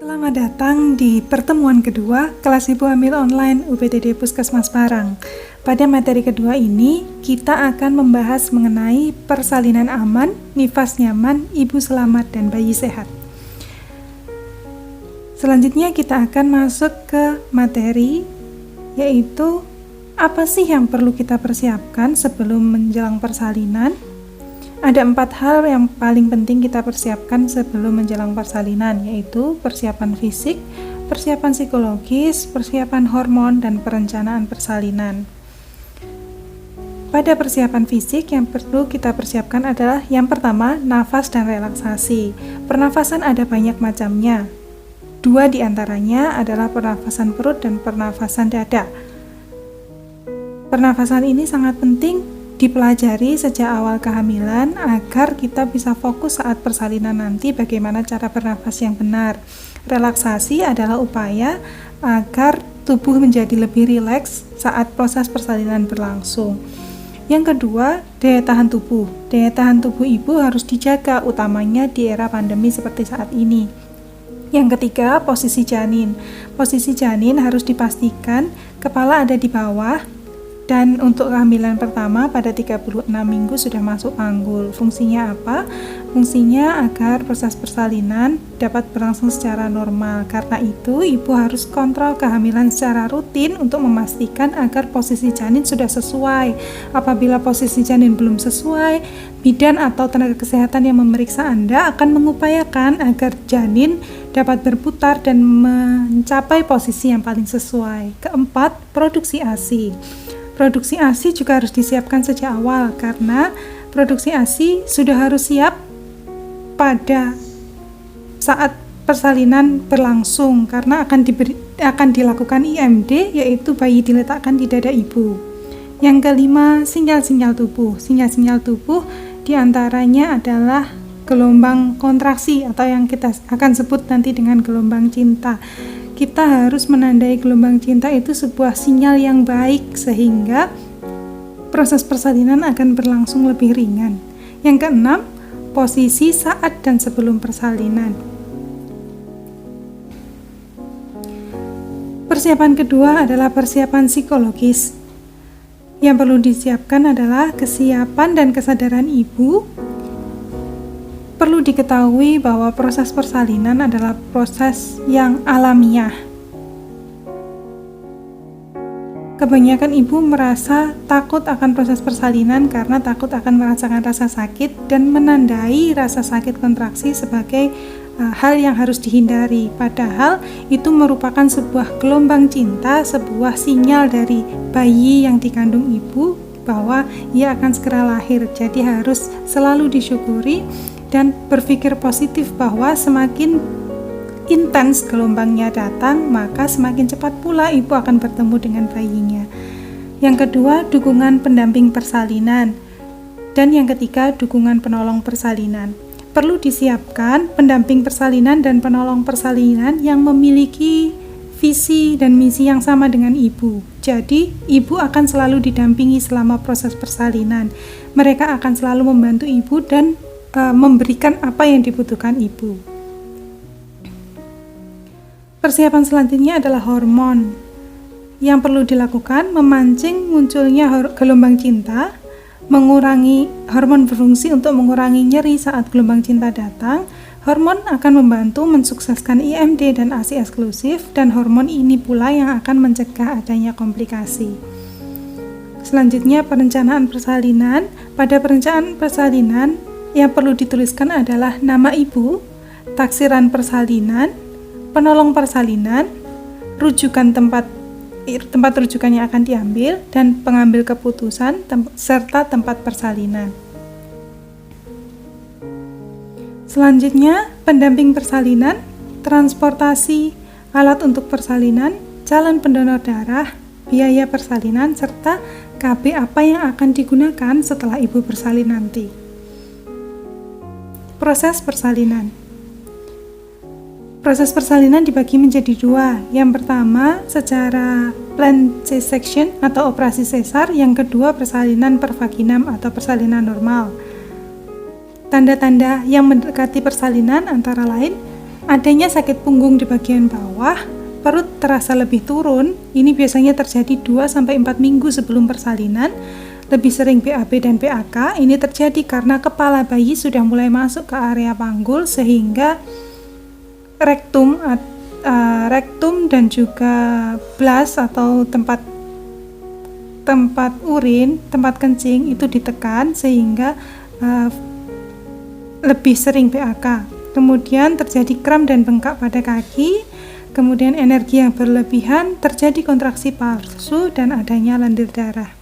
Selamat datang di pertemuan kedua kelas Ibu Hamil Online UPTD Puskesmas Parang. Pada materi kedua ini, kita akan membahas mengenai persalinan aman, nifas nyaman, ibu selamat, dan bayi sehat. Selanjutnya kita akan masuk ke materi, yaitu apa sih yang perlu kita persiapkan sebelum menjelang persalinan. Ada 4 hal yang paling penting kita persiapkan sebelum menjelang persalinan, yaitu persiapan fisik, persiapan psikologis, persiapan hormon, dan perencanaan persalinan. Pada persiapan fisik yang perlu kita persiapkan adalah yang pertama, nafas dan relaksasi. Pernafasan ada banyak macamnya. 2 diantaranya adalah pernafasan perut dan pernafasan dada. Pernafasan ini sangat penting dipelajari sejak awal kehamilan agar kita bisa fokus saat persalinan nanti bagaimana cara bernafas yang benar. Relaksasi adalah upaya agar tubuh menjadi lebih rileks saat proses persalinan berlangsung. Yang kedua, daya tahan tubuh. Daya tahan tubuh ibu harus dijaga, utamanya di era pandemi seperti saat ini. Yang ketiga, posisi janin. Posisi janin harus dipastikan kepala ada di bawah, dan untuk kehamilan pertama pada 36 minggu sudah masuk panggul. Fungsinya apa? Fungsinya agar proses persalinan dapat berlangsung secara normal. Karena itu, ibu harus kontrol kehamilan secara rutin untuk memastikan agar posisi janin sudah sesuai. Apabila posisi janin belum sesuai, bidan atau tenaga kesehatan yang memeriksa Anda akan mengupayakan agar janin dapat berputar dan mencapai posisi yang paling sesuai. Keempat, produksi ASI. Produksi ASI juga harus disiapkan sejak awal karena produksi ASI sudah harus siap pada saat persalinan berlangsung karena akan dilakukan IMD, yaitu bayi diletakkan di dada ibu. Yang kelima, sinyal-sinyal tubuh. Sinyal-sinyal tubuh diantaranya adalah gelombang kontraksi atau yang kita akan sebut nanti dengan gelombang cinta. Kita harus menandai gelombang cinta itu sebuah sinyal yang baik sehingga proses persalinan akan berlangsung lebih ringan. Yang keenam, posisi saat dan sebelum persalinan. Persiapan kedua adalah persiapan psikologis. Yang perlu disiapkan adalah kesiapan dan kesadaran ibu. Perlu diketahui bahwa proses persalinan adalah proses yang alamiah. Kebanyakan ibu merasa takut akan proses persalinan karena takut akan merasakan rasa sakit dan menandai rasa sakit kontraksi sebagai hal yang harus dihindari. Padahal itu merupakan sebuah gelombang cinta, sebuah sinyal dari bayi yang dikandung ibu bahwa ia akan segera lahir. Jadi harus selalu disyukuri dan berpikir positif bahwa semakin intens gelombangnya datang, maka semakin cepat pula ibu akan bertemu dengan bayinya. Yang kedua, dukungan pendamping persalinan. Dan yang ketiga, dukungan penolong persalinan. Perlu disiapkan pendamping persalinan dan penolong persalinan yang memiliki visi dan misi yang sama dengan ibu. Jadi, ibu akan selalu didampingi selama proses persalinan. Mereka akan selalu membantu ibu dan memberikan apa yang dibutuhkan ibu. Persiapan selanjutnya adalah hormon. Yang perlu dilakukan memancing munculnya gelombang cinta, mengurangi hormon berfungsi untuk mengurangi nyeri saat gelombang cinta datang. Hormon akan membantu mensukseskan IMD dan ASI eksklusif, dan hormon ini pula yang akan mencegah adanya komplikasi. Selanjutnya, perencanaan persalinan. Pada perencanaan persalinan, yang perlu dituliskan adalah nama ibu, taksiran persalinan, penolong persalinan, rujukan tempat rujukan yang akan diambil, dan pengambil keputusan serta tempat persalinan. Selanjutnya, pendamping persalinan, transportasi, alat untuk persalinan, calon pendonor darah, biaya persalinan, serta KB apa yang akan digunakan setelah ibu bersalin nanti. Proses persalinan. Proses persalinan dibagi menjadi 2. Yang pertama, secara planned C-section atau operasi sesar. Yang kedua, persalinan per vaginam atau persalinan normal. Tanda-tanda yang mendekati persalinan antara lain Adanya sakit punggung di bagian bawah, perut terasa lebih turun, ini biasanya terjadi 2-4 minggu sebelum persalinan. Lebih sering BAB dan PAK, ini terjadi karena kepala bayi sudah mulai masuk ke area panggul sehingga rektum dan juga blas atau tempat urin, tempat kencing itu ditekan sehingga lebih sering PAK. Kemudian terjadi kram dan bengkak pada kaki, kemudian energi yang berlebihan, terjadi kontraksi palsu dan adanya lendir darah.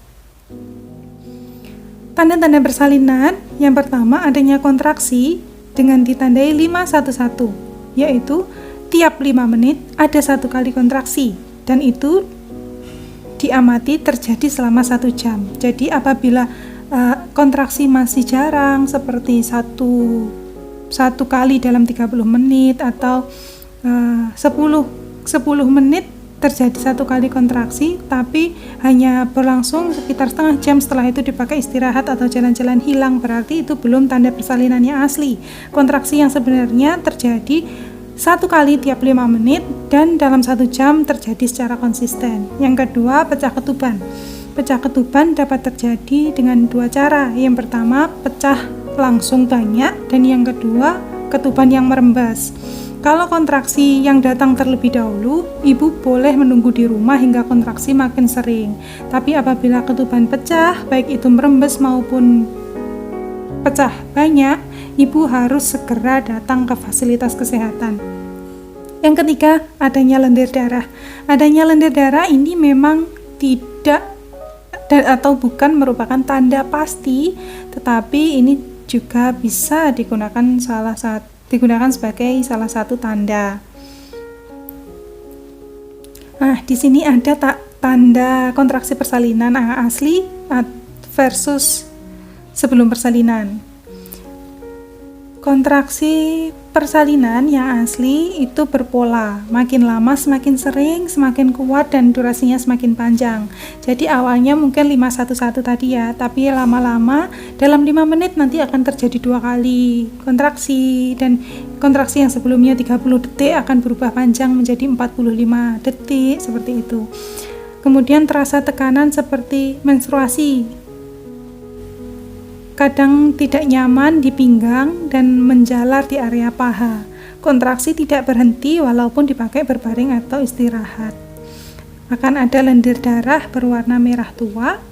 Tanda-tanda persalinan yang pertama adanya kontraksi dengan ditandai 511, yaitu tiap 5 menit ada 1 kali kontraksi dan itu diamati terjadi selama 1 jam. Jadi apabila kontraksi masih jarang seperti satu kali dalam 30 menit atau 10 menit terjadi 1 kali kontraksi tapi hanya berlangsung sekitar setengah jam, setelah itu dipakai istirahat atau jalan-jalan hilang, berarti itu belum tanda persalinan yang asli. Kontraksi yang sebenarnya terjadi 1 kali tiap 5 menit dan dalam 1 jam terjadi secara konsisten. Yang kedua, pecah ketuban. Pecah ketuban dapat terjadi dengan 2 cara. Yang pertama, pecah langsung banyak, dan yang kedua, ketuban yang merembas. Kalau kontraksi yang datang terlebih dahulu, ibu boleh menunggu di rumah hingga kontraksi makin sering. Tapi apabila ketuban pecah, baik itu merembes maupun pecah banyak, ibu harus segera datang ke fasilitas kesehatan. Yang ketiga, adanya lendir darah. Adanya lendir darah ini memang tidak atau bukan merupakan tanda pasti, tetapi ini juga bisa digunakan sebagai salah satu tanda. Nah, di sini ada tanda kontraksi persalinan asli versus sebelum persalinan. Kontraksi persalinan yang asli itu berpola, makin lama semakin sering, semakin kuat, dan durasinya semakin panjang. Jadi awalnya mungkin 511 tadi ya, tapi lama-lama dalam 5 menit nanti akan terjadi 2 kali kontraksi, dan kontraksi yang sebelumnya 30 detik akan berubah panjang menjadi 45 detik, seperti itu. Kemudian terasa tekanan seperti menstruasi, kadang tidak nyaman di pinggang dan menjalar di area paha. Kontraksi tidak berhenti walaupun dipakai berbaring atau istirahat. Akan ada lendir darah berwarna merah tua.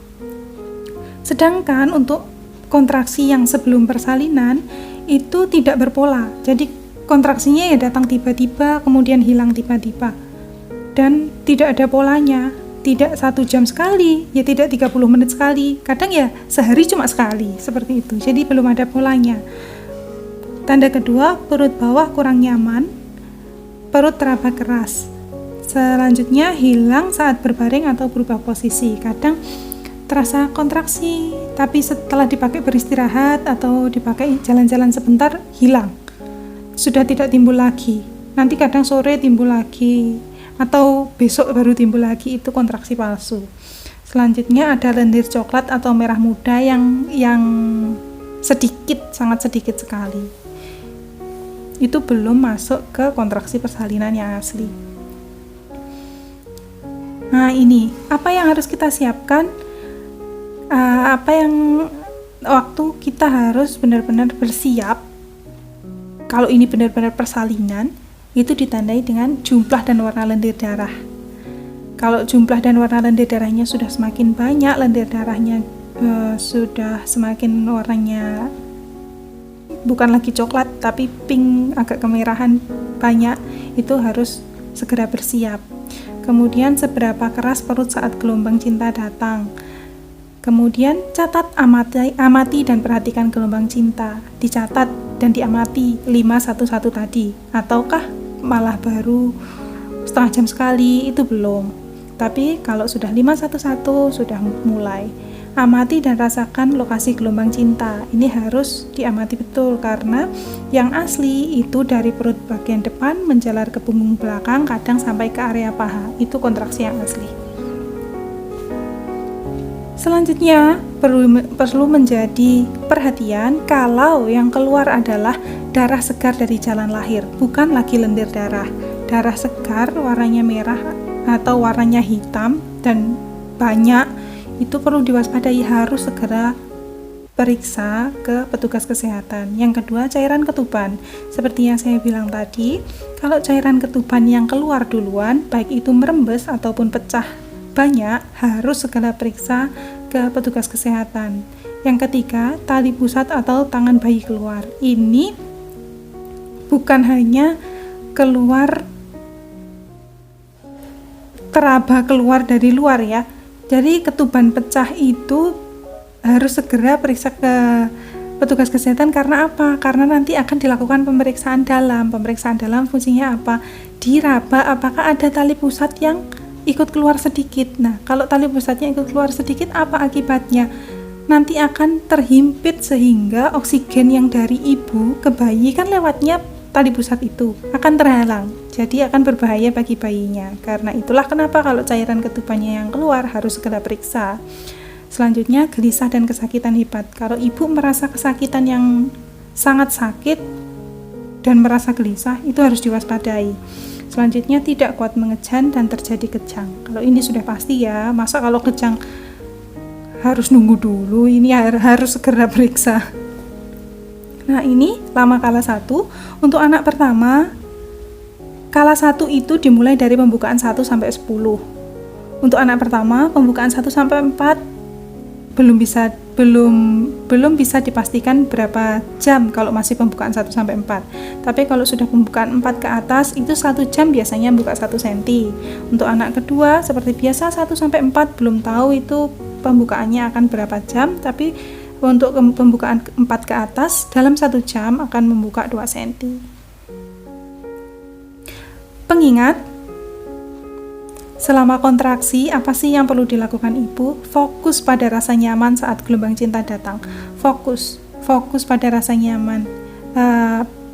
Sedangkan untuk kontraksi yang sebelum persalinan itu tidak berpola. Jadi kontraksinya ya datang tiba-tiba, kemudian hilang tiba-tiba. Dan tidak ada polanya. Tidak 1 jam sekali, ya tidak 30 menit sekali, kadang ya sehari cuma sekali, seperti itu. Jadi belum ada polanya. Tanda kedua, perut bawah kurang nyaman, perut teraba keras. Selanjutnya hilang saat berbaring atau berubah posisi, kadang terasa kontraksi, tapi setelah dipakai beristirahat atau dipakai jalan-jalan sebentar, hilang. Sudah tidak timbul lagi, nanti kadang sore timbul lagi, atau besok baru timbul lagi, itu kontraksi palsu. Selanjutnya ada lendir coklat atau merah muda yang sedikit, sangat sedikit sekali. Itu belum masuk ke kontraksi persalinan yang asli. Nah, ini apa yang harus kita siapkan? Waktu kita harus benar-benar bersiap. Kalau ini benar-benar persalinan, itu ditandai dengan jumlah dan warna lendir darah. Kalau jumlah dan warna lendir darahnya sudah semakin banyak, lendir darahnya sudah semakin warnanya bukan lagi coklat tapi pink, agak kemerahan banyak, itu harus segera bersiap. Kemudian seberapa keras perut saat gelombang cinta datang. Kemudian catat, amati dan perhatikan gelombang cinta. Dicatat dan diamati 511 tadi, ataukah malah baru setengah jam sekali, itu belum. Tapi kalau sudah 511 sudah mulai. Amati dan rasakan lokasi gelombang cinta. Ini harus diamati betul karena yang asli itu dari perut bagian depan menjalar ke punggung belakang, kadang sampai ke area paha. Itu kontraksi yang asli. Selanjutnya perlu menjadi perhatian kalau yang keluar adalah darah segar dari jalan lahir, bukan lagi lendir darah. Darah segar warnanya merah atau warnanya hitam dan banyak, itu perlu diwaspadai, harus segera periksa ke petugas kesehatan. Yang kedua, cairan ketuban. Seperti yang saya bilang tadi, kalau cairan ketuban yang keluar duluan, baik itu merembes ataupun pecah banyak, harus segera periksa ke petugas kesehatan. Yang ketiga, tali pusat atau tangan bayi keluar. Ini bukan hanya keluar, teraba keluar dari luar ya. Jadi ketuban pecah itu harus segera periksa ke petugas kesehatan. Karena apa? Karena nanti akan dilakukan pemeriksaan dalam. Pemeriksaan dalam fungsinya apa? Diraba apakah ada tali pusat yang ikut keluar sedikit. Nah, kalau tali pusatnya ikut keluar sedikit, apa akibatnya? Nanti akan terhimpit sehingga oksigen yang dari ibu ke bayi kan lewatnya tali pusat itu akan terhalang. Jadi akan berbahaya bagi bayinya. Karena itulah kenapa kalau cairan ketubannya yang keluar harus segera periksa. Selanjutnya, gelisah dan kesakitan hebat. Kalau ibu merasa kesakitan yang sangat sakit dan merasa gelisah, itu harus diwaspadai. Selanjutnya, tidak kuat mengejan dan terjadi kejang. Kalau ini sudah pasti ya, masa kalau kejang harus nunggu dulu, ini harus segera periksa. Nah, ini lama kala 1. Untuk anak pertama, kala 1 itu dimulai dari pembukaan 1 sampai 10. Untuk anak pertama, pembukaan 1 sampai 4 belum bisa dipastikan berapa jam kalau masih pembukaan 1 sampai 4. Tapi kalau sudah pembukaan 4 ke atas, itu 1 jam biasanya buka 1 cm. Untuk anak kedua seperti biasa 1 sampai 4 belum tahu itu pembukaannya akan berapa jam, tapi untuk pembukaan 4 ke atas dalam 1 jam akan membuka 2 cm. Pengingat, selama kontraksi, apa sih yang perlu dilakukan ibu? Fokus pada rasa nyaman saat gelombang cinta datang. Fokus pada rasa nyaman.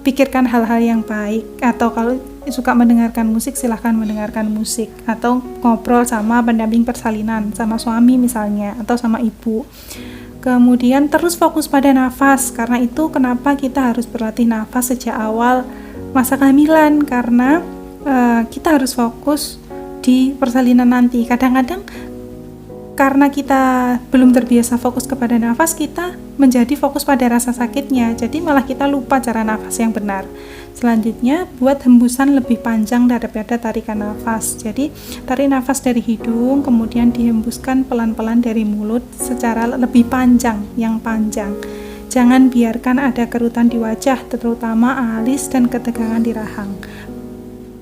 Pikirkan hal-hal yang baik. Atau kalau suka mendengarkan musik, silahkan mendengarkan musik. Atau ngobrol sama pendamping persalinan, sama suami misalnya, atau sama ibu. Kemudian terus fokus pada nafas. Karena itu kenapa kita harus berlatih nafas sejak awal masa kehamilan. Karena kita harus fokus di persalinan nanti. Kadang-kadang karena kita belum terbiasa fokus kepada nafas, kita menjadi fokus pada rasa sakitnya, jadi malah kita lupa cara nafas yang benar. Selanjutnya, buat hembusan lebih panjang daripada tarikan nafas. Jadi tarik nafas dari hidung, kemudian dihembuskan pelan-pelan dari mulut secara lebih panjang, yang panjang. Jangan biarkan ada kerutan di wajah, terutama alis dan ketegangan di rahang.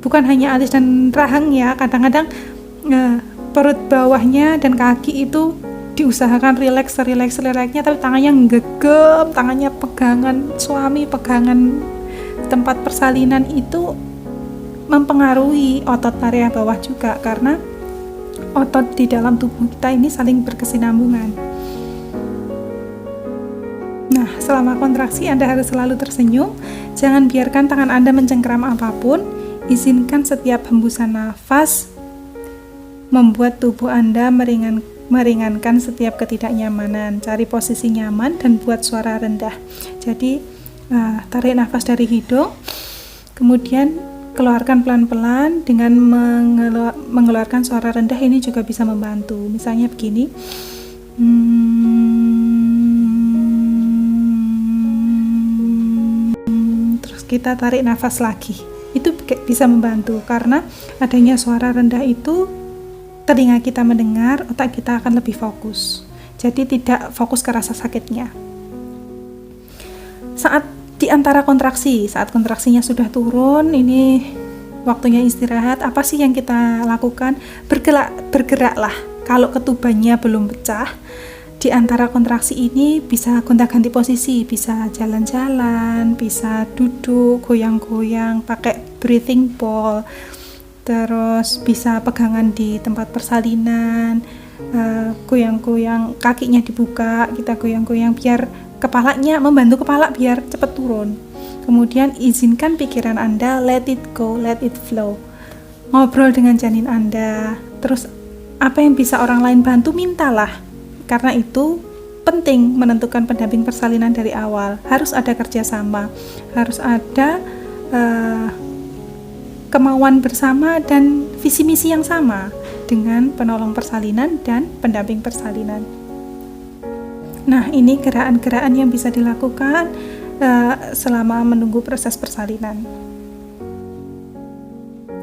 Bukan hanya alis dan rahang ya, kadang-kadang perut bawahnya dan kaki itu diusahakan rileks-rileksnya, tapi tangannya gegem, tangannya pegangan suami, pegangan tempat persalinan, itu mempengaruhi otot area bawah juga, karena otot di dalam tubuh kita ini saling berkesinambungan. Nah, selama kontraksi Anda harus selalu tersenyum, jangan biarkan tangan Anda mencengkeram apapun. Izinkan setiap hembusan nafas membuat tubuh Anda meringankan setiap ketidaknyamanan. Cari posisi nyaman dan buat suara rendah. Jadi tarik nafas dari hidung, kemudian keluarkan pelan-pelan dengan mengeluarkan suara rendah. Ini juga bisa membantu. Misalnya begini, terus kita tarik nafas lagi. Itu bisa membantu, karena adanya suara rendah itu telinga kita mendengar, otak kita akan lebih fokus. Jadi tidak fokus ke rasa sakitnya. Saat di antara kontraksi, saat kontraksinya sudah turun, ini waktunya istirahat. Apa sih yang kita lakukan? Bergeraklah. Kalau ketubannya belum pecah, di antara kontraksi ini bisa gonta-ganti posisi, bisa jalan-jalan, bisa duduk, goyang-goyang, pakai breathing ball, terus bisa pegangan di tempat persalinan, goyang-goyang, kakinya dibuka, kita goyang-goyang biar kepalanya, membantu kepala biar cepat turun. Kemudian izinkan pikiran Anda, let it go, let it flow. Ngobrol dengan janin Anda, terus apa yang bisa orang lain bantu, mintalah. Karena itu penting menentukan pendamping persalinan dari awal. Harus ada kerjasama, harus ada kemauan bersama dan visi misi yang sama dengan penolong persalinan dan pendamping persalinan. Nah, ini gerakan-gerakan yang bisa dilakukan selama menunggu proses persalinan.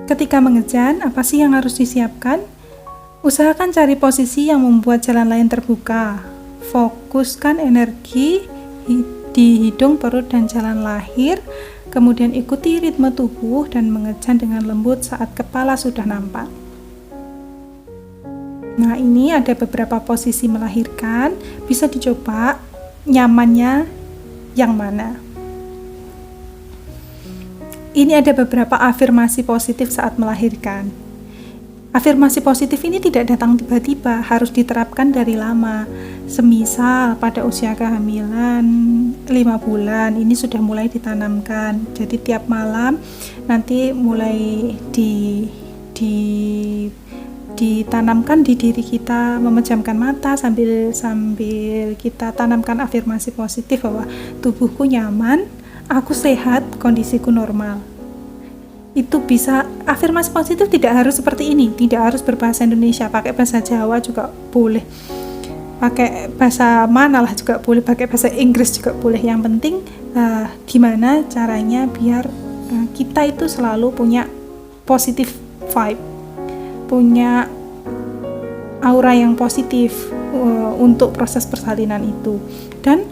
Ketika mengejan, apa sih yang harus disiapkan? Usahakan cari posisi yang membuat jalan lain terbuka. Fokuskan energi di hidung, perut, dan jalan lahir. Kemudian ikuti ritme tubuh dan mengejan dengan lembut saat kepala sudah nampak. Nah, ini ada beberapa posisi melahirkan. Bisa dicoba nyamannya yang mana. Ini ada beberapa afirmasi positif saat melahirkan. Afirmasi positif ini tidak datang tiba-tiba, harus diterapkan dari lama. Semisal pada usia kehamilan 5 bulan, ini sudah mulai ditanamkan. Jadi tiap malam nanti mulai ditanamkan di diri kita, memejamkan mata sambil kita tanamkan afirmasi positif bahwa tubuhku nyaman, aku sehat, kondisiku normal. Itu bisa, afirmasi positif tidak harus seperti ini, tidak harus berbahasa Indonesia, pakai bahasa Jawa juga boleh, pakai bahasa mana lah juga boleh, pakai bahasa Inggris juga boleh. Yang penting gimana caranya biar kita itu selalu punya positive vibe, punya aura yang positif untuk proses persalinan itu. Dan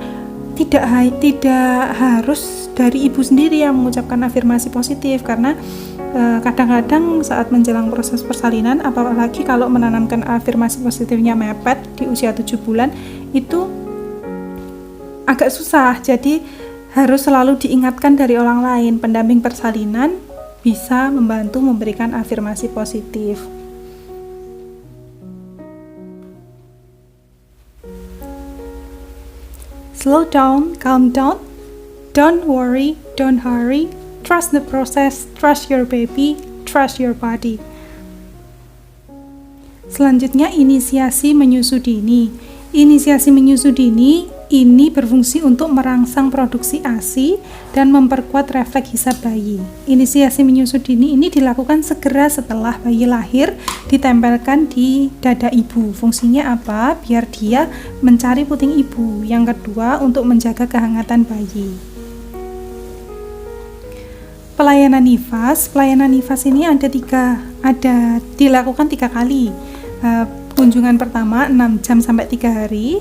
tidak harus dari ibu sendiri yang mengucapkan afirmasi positif, karena kadang-kadang saat menjelang proses persalinan, apalagi kalau menanamkan afirmasi positifnya mepet di usia 7 bulan, itu agak susah. Jadi harus selalu diingatkan dari orang lain. Pendamping persalinan bisa membantu memberikan afirmasi positif. Slow down, calm down, don't worry, don't hurry, trust the process, trust your baby, trust your body. Selanjutnya, inisiasi menyusu dini. Inisiasi menyusu dini ini berfungsi untuk merangsang produksi ASI dan memperkuat refleks hisap bayi. Inisiasi menyusu dini ini dilakukan segera setelah bayi lahir, ditempelkan di dada ibu. Fungsinya apa? Biar dia mencari puting ibu. Yang kedua, untuk menjaga kehangatan bayi. Pelayanan nifas ini dilakukan 3 kali. Kunjungan pertama 6 jam sampai 3 hari.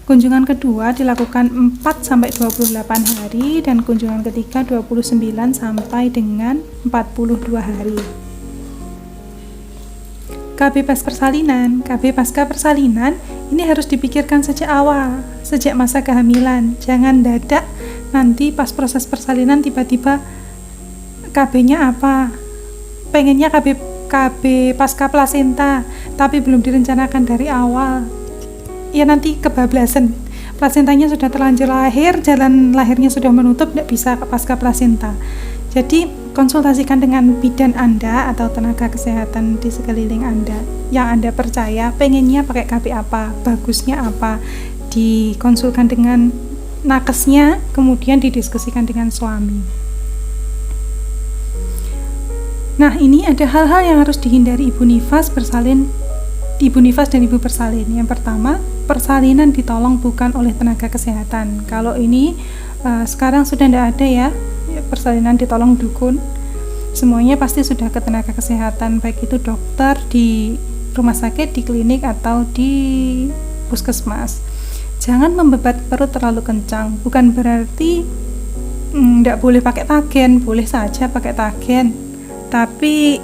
Kunjungan kedua dilakukan 4 sampai 28 hari, dan kunjungan ketiga 29 sampai dengan 42 hari. KB pasca persalinan ini harus dipikirkan sejak awal, sejak masa kehamilan. Jangan dadak nanti pas proses persalinan tiba-tiba KB-nya apa? Pengennya KB pasca plasenta, tapi belum direncanakan dari awal. Ya nanti kebablasan, plasentanya sudah terlanjur lahir, jalan lahirnya sudah menutup, tidak bisa pasca plasenta. Jadi konsultasikan dengan bidan Anda atau tenaga kesehatan di sekeliling Anda yang Anda percaya, pengennya pakai KB apa, bagusnya apa, dikonsulkan dengan nakesnya, kemudian didiskusikan dengan suami. Nah, ini ada hal-hal yang harus dihindari ibu nifas dan ibu bersalin. Yang pertama, persalinan ditolong bukan oleh tenaga kesehatan. Kalau ini sekarang sudah tidak ada ya, persalinan ditolong dukun. Semuanya pasti sudah ke tenaga kesehatan, baik itu dokter di rumah sakit, di klinik, atau di puskesmas. Jangan membebat perut terlalu kencang. Bukan berarti tidak boleh pakai tagen, boleh saja pakai tagen, tapi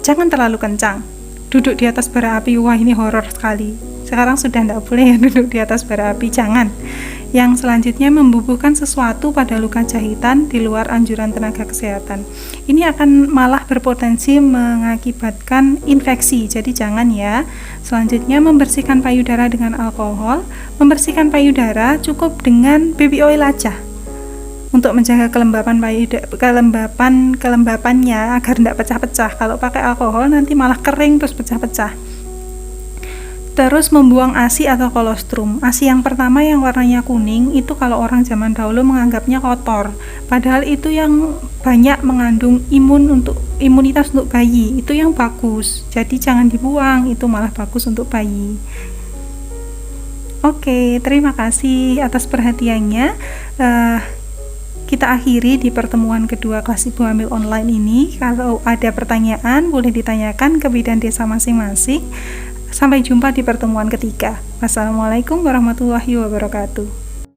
jangan terlalu kencang. Duduk di atas bara api, wah ini horor sekali. Sekarang sudah tidak boleh ya duduk di atas bara api, jangan. Yang selanjutnya, membubuhkan sesuatu pada luka jahitan di luar anjuran tenaga kesehatan. Ini akan malah berpotensi mengakibatkan infeksi, jadi jangan ya. Selanjutnya, membersihkan payudara dengan alkohol. Membersihkan payudara cukup dengan baby oil aja untuk menjaga kelembapannya agar tidak pecah-pecah. Kalau pakai alkohol nanti malah kering terus pecah-pecah. Terus membuang ASI atau kolostrum. ASI yang pertama yang warnanya kuning itu kalau orang zaman dahulu menganggapnya kotor. Padahal itu yang banyak mengandung imunitas untuk bayi. Itu yang bagus. Jadi jangan dibuang, itu malah bagus untuk bayi. Oke, terima kasih atas perhatiannya. Kita akhiri di pertemuan kedua kelas ibu hamil online ini. Kalau ada pertanyaan boleh ditanyakan ke bidan desa masing-masing. Sampai jumpa di pertemuan ketiga. Wassalamualaikum warahmatullahi wabarakatuh.